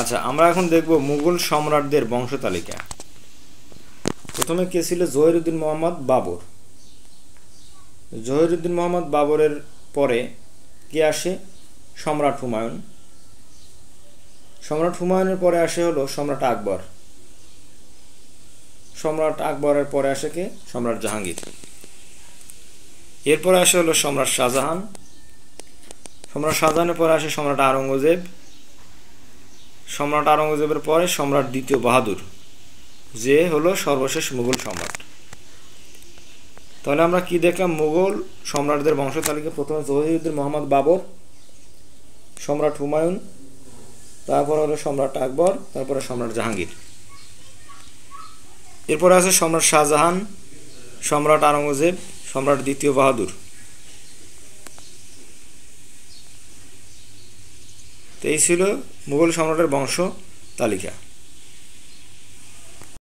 আচ্ছা, আমরা এখন দেখব মুঘল সম্রাটদের বংশ তালিকা। প্রথমে কে ছিল? জহিরুদ্দিন মোহাম্মদ বাবর। জহিরুদ্দিন মোহাম্মদ বাবরের পরে কে আসে? সম্রাট হুমায়ুন। সম্রাট হুমায়ুনের পরে আসে হলো সম্রাট আকবর। সম্রাট আকবরের পরে আসে কে? সম্রাট জাহাঙ্গীর। এরপরে আসে হলো সম্রাট শাহজাহান। সম্রাট শাহজাহানের পরে আসে সম্রাট আওরঙ্গজেব। সম্রাট আওরঙ্গজেবের পরে সম্রাট দ্বিতীয় বাহাদুর, যে হলো সর্বশেষ মুঘল সম্রাট। তাহলে আমরা কি দেখলাম? মুঘল সম্রাটদের বংশ তালিকা। প্রথমে জহিরুদ্দিন মোহাম্মদ বাবর, সম্রাট হুমায়ুন, তারপর হলো সম্রাট আকবর, তারপরে সম্রাট জাহাঙ্গীর। এরপরে আছে সম্রাট শাহজাহান, সম্রাট আওরঙ্গজেব, সম্রাট দ্বিতীয় বাহাদুর। তো এই ছিল মুঘল সম্রাটের বংশ তালিকা।